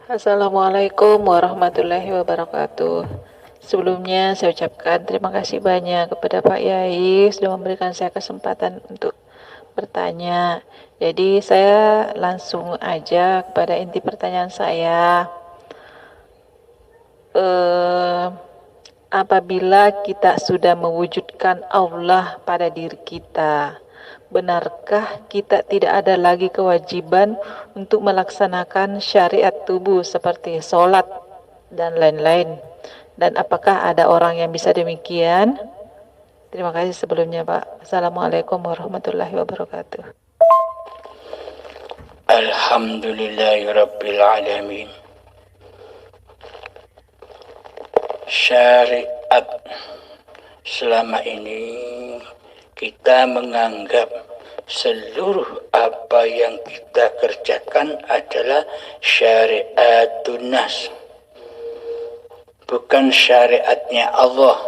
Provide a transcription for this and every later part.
Assalamualaikum warahmatullahi wabarakatuh. Sebelumnya saya ucapkan terima kasih banyak kepada Pak Yai sudah memberikan saya kesempatan untuk bertanya. Jadi saya langsung aja kepada inti pertanyaan saya. Eh, Apabila kita sudah mewujudkan Allah pada diri kita, benarkah kita tidak ada lagi kewajiban untuk melaksanakan syariat tubuh seperti sholat dan lain-lain? Dan apakah ada orang yang bisa demikian? Terima kasih sebelumnya, Pak. Assalamualaikum warahmatullahi wabarakatuh. Alhamdulillahirrabbilalamin. Syariat selama ini kita menganggap seluruh apa yang kita kerjakan adalah syariatun nas, bukan syariatnya Allah.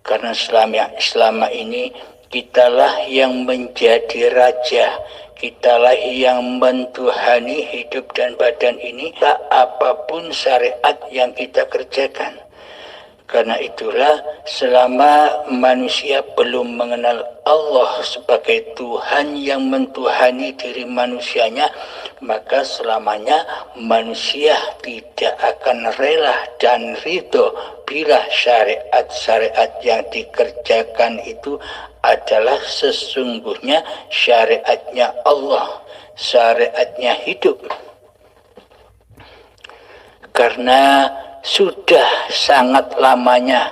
Karena selama ini kitalah yang menjadi raja, kitalah yang mentuhani hidup dan badan ini, tak apapun syariat yang kita kerjakan. Karena itulah selama manusia belum mengenal Allah sebagai Tuhan yang mentuhani diri manusianya, maka selamanya manusia tidak akan rela dan ridho bila syariat-syariat yang dikerjakan itu adalah sesungguhnya syariatnya Allah, syariatnya hidup. Karena sudah sangat lamanya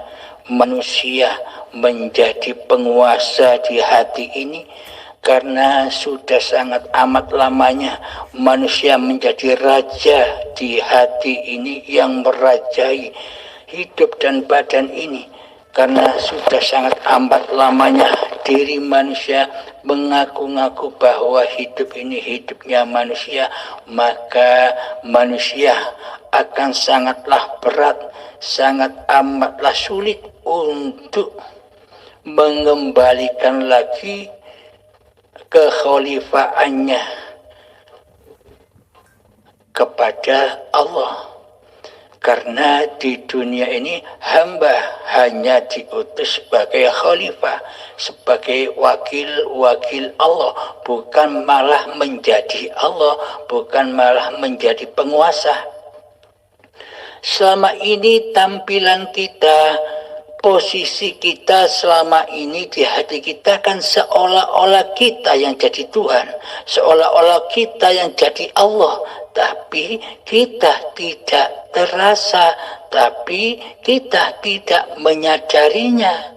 manusia menjadi penguasa di hati ini, karena sudah sangat amat lamanya manusia menjadi raja di hati ini yang merajai hidup dan badan ini. Karena sudah sangat amat lamanya diri manusia mengaku-ngaku bahwa hidup ini hidupnya manusia, maka manusia akan sangatlah berat, sangat amatlah sulit untuk mengembalikan lagi kekhalifaannya kepada Allah. Karena di dunia ini hamba hanya diutus sebagai khalifah, sebagai wakil-wakil Allah, bukan malah menjadi Allah, bukan malah menjadi penguasa. Selama ini tampilan kita, posisi kita selama ini di hati kita kan seolah-olah kita yang jadi Tuhan, seolah-olah kita yang jadi Allah, tapi kita tidak terasa, tapi kita tidak menyadarinya.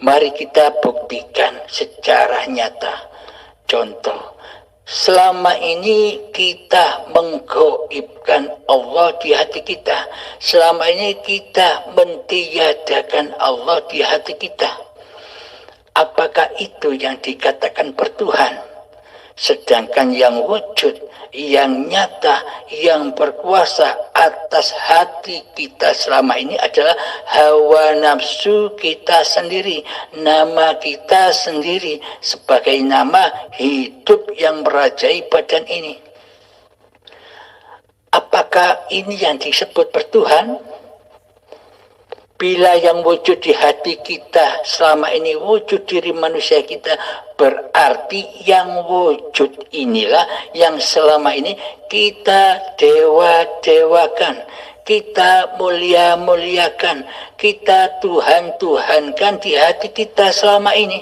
Mari kita buktikan secara nyata. Contoh, selama ini kita menggaibkan Allah di hati kita. Selama ini kita mentiadakan Allah di hati kita. Apakah itu yang dikatakan bertuhan? Sedangkan yang wujud, yang nyata, yang berkuasa atas hati kita selama ini adalah hawa nafsu kita sendiri, nama kita sendiri sebagai nama hidup yang merajai badan ini. Apakah ini yang disebut bertuhan? Bila yang wujud di hati kita selama ini wujud diri manusia kita, berarti yang wujud inilah yang selama ini kita dewa-dewakan, kita mulia-muliakan, kita Tuhan-Tuhankan di hati kita selama ini.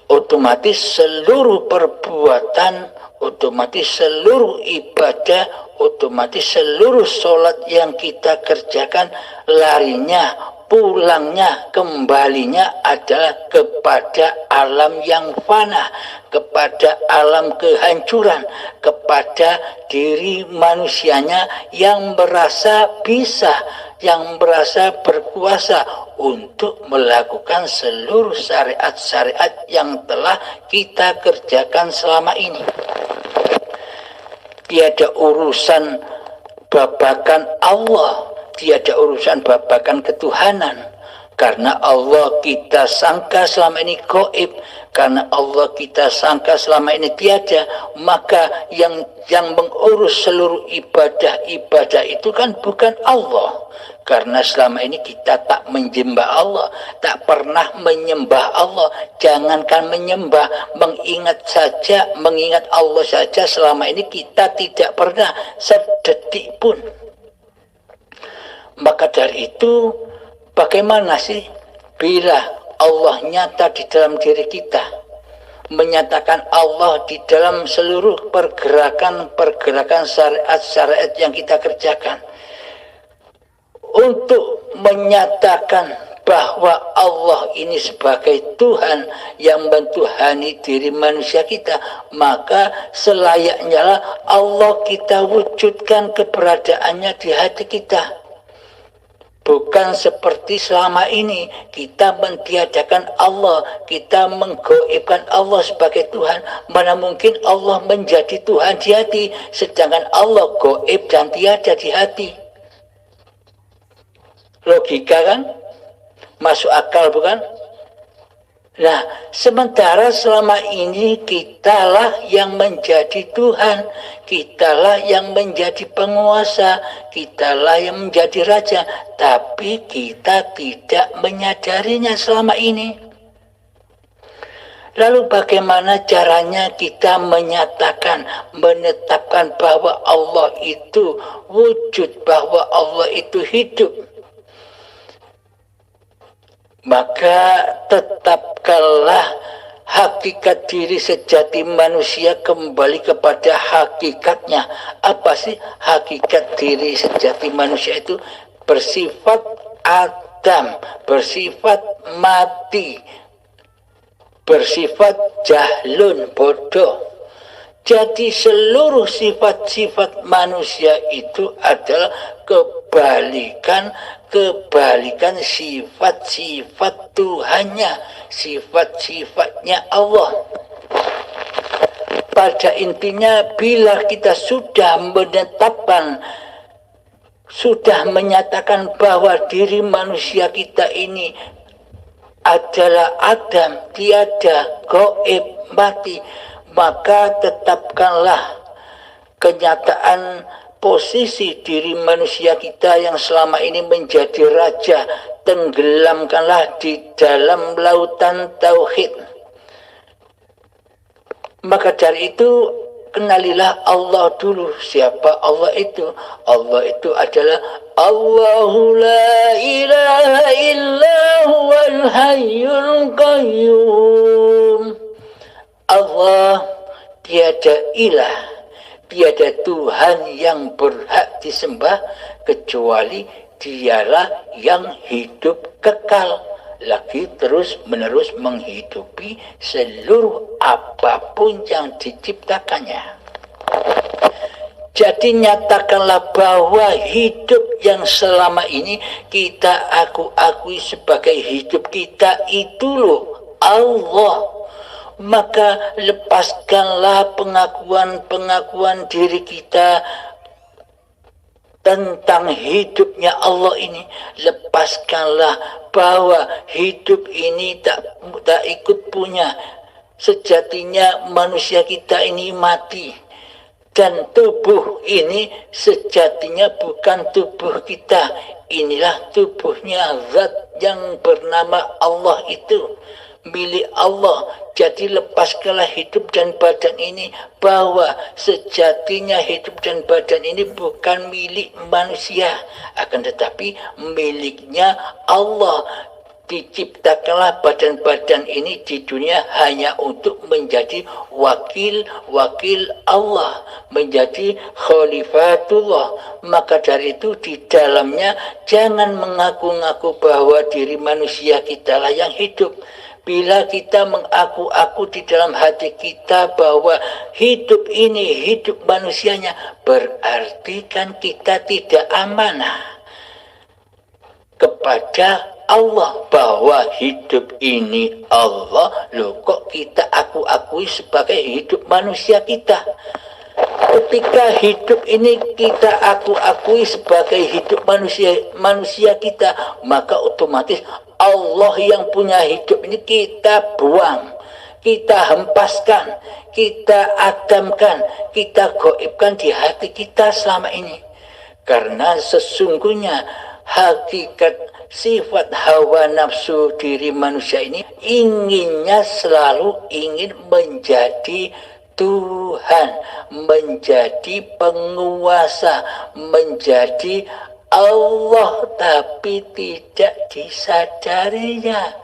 Otomatis seluruh perbuatan, otomatis seluruh ibadah, otomatis seluruh sholat yang kita kerjakan larinya, pulangnya, kembalinya adalah kepada alam yang fana, kepada alam kehancuran, kepada diri manusianya yang merasa bisa, yang merasa berkuasa untuk melakukan seluruh syariat-syariat yang telah kita kerjakan selama ini. Tiada urusan babakan Allah, tiada urusan babakan ketuhanan. Karena Allah kita sangka selama ini gaib, karena Allah kita sangka selama ini tiada, maka yang mengurus seluruh ibadah itu kan bukan Allah. Karena selama ini kita tak menyembah Allah, tak pernah menyembah Allah. Jangankan menyembah, mengingat Allah saja selama ini kita tidak pernah sedetik pun. Maka dari itu, bagaimana sih bila Allah nyata di dalam diri kita, menyatakan Allah di dalam seluruh pergerakan syariat yang kita kerjakan, untuk menyatakan bahwa Allah ini sebagai Tuhan yang mentuhani diri manusia kita, maka selayaknya lah Allah kita wujudkan keberadaannya di hati kita. Bukan seperti selama ini kita mentiadakan Allah, kita menggoibkan Allah sebagai Tuhan. Mana mungkin Allah menjadi Tuhan di hati, sedangkan Allah goib dan tiada di hati. Logika kan? Masuk akal bukan? Nah, sementara selama ini kitalah yang menjadi Tuhan, kitalah yang menjadi penguasa, kitalah yang menjadi raja, tapi kita tidak menyadarinya selama ini. Lalu bagaimana caranya kita menyatakan, menetapkan bahwa Allah itu wujud, bahwa Allah itu hidup? Maka tetapkanlah hakikat diri sejati manusia kembali kepada hakikatnya. Apa sih hakikat diri sejati manusia itu? Bersifat adam, bersifat mati, bersifat jahlun, bodoh. Jadi seluruh sifat-sifat manusia itu adalah kebalikan sifat-sifat Tuhannya, sifat-sifatnya Allah. Pada intinya, bila kita sudah menetapkan, sudah menyatakan bahwa diri manusia kita ini adalah adam, tiada, gaib, mati, maka tetapkanlah kenyataan posisi diri manusia kita yang selama ini menjadi raja, tenggelamkanlah di dalam lautan tauhid. Maka dari itu, kenalilah Allah dulu. Siapa Allah itu? Allah itu adalah Allahu la ilaha illa huwal hayyul qayyum. Allah tiada ilah, tiada Tuhan yang berhak disembah kecuali dialah yang hidup kekal, lagi terus menerus menghidupi seluruh apapun yang diciptakannya. Jadi nyatakanlah bahwa hidup yang selama ini kita akui sebagai hidup kita itu loh Allah. Maka lepaskanlah pengakuan diri kita tentang hidupnya Allah ini. Lepaskanlah bahwa hidup ini tak ikut punya. Sejatinya manusia kita ini mati, dan tubuh ini sejatinya bukan tubuh kita. Inilah tubuhnya zat yang bernama Allah itu, milik Allah. Jadi lepaskanlah hidup dan badan ini, bahwa sejatinya hidup dan badan ini bukan milik manusia, akan tetapi miliknya Allah. Diciptakanlah badan-badan ini di dunia hanya untuk menjadi wakil Allah, menjadi khalifatullah. Maka dari itu di dalamnya jangan mengaku-ngaku bahwa diri manusia kitalah yang hidup. Bila kita mengaku-aku di dalam hati kita bahwa hidup ini hidup manusianya, berarti kan kita tidak amanah kepada Allah, bahwa hidup ini Allah. Loh, kok kita akui sebagai hidup manusia kita? Ketika hidup ini kita akui sebagai hidup manusia kita, maka otomatis Allah yang punya hidup ini kita buang, kita hempaskan, kita adamkan, kita goibkan di hati kita selama ini. Karena sesungguhnya hakikat sifat hawa nafsu diri manusia ini inginnya selalu ingin menjadi Tuhan, menjadi penguasa, menjadi Allah, tapi tidak disadarinya.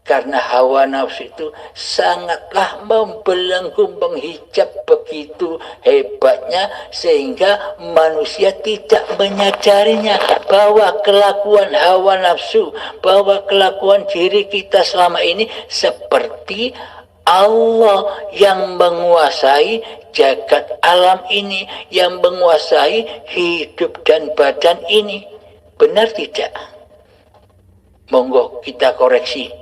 Karena hawa nafsu itu sangatlah membelenggu, menghijab begitu hebatnya, sehingga manusia tidak menyadarinya bahwa kelakuan hawa nafsu, bahwa kelakuan diri kita selama ini seperti Allah yang menguasai jagat alam ini, yang menguasai hidup dan badan ini. Benar tidak? Monggo kita koreksi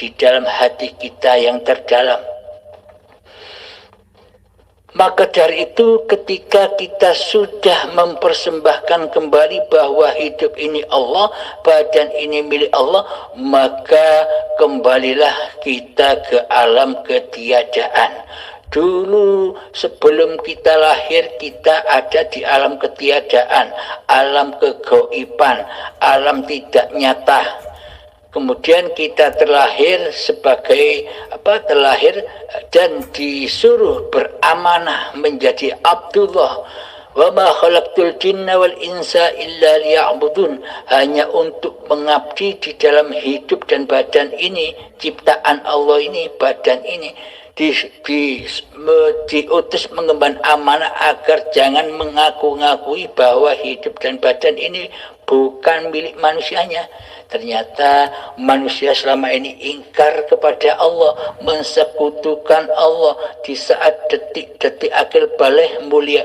di dalam hati kita yang terdalam. Maka dari itu ketika kita sudah mempersembahkan kembali bahwa hidup ini Allah, badan ini milik Allah, maka kembalilah kita ke alam ketiadaan. Dulu sebelum kita lahir kita ada di alam ketiadaan, alam kegoiban, alam tidak nyata. Kemudian kita terlahir sebagai terlahir dan disuruh beramanah menjadi Abdullah. Wa ma khalaqtul jinna wal insa illa liya'budun, hanya untuk mengabdi di dalam hidup dan badan ini, ciptaan Allah ini, badan ini. Diutus mengemban amanah agar jangan mengaku-ngakui bahwa hidup dan badan ini bukan milik manusianya. Ternyata manusia selama ini ingkar kepada Allah, mensekutukan Allah. Di saat detik-detik akhir balik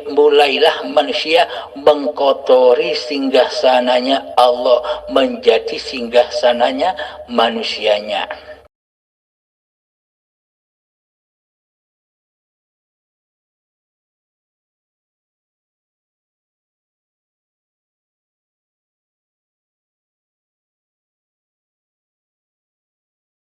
mulailah manusia mengkotori singgahsananya Allah, menjadi singgahsananya manusianya.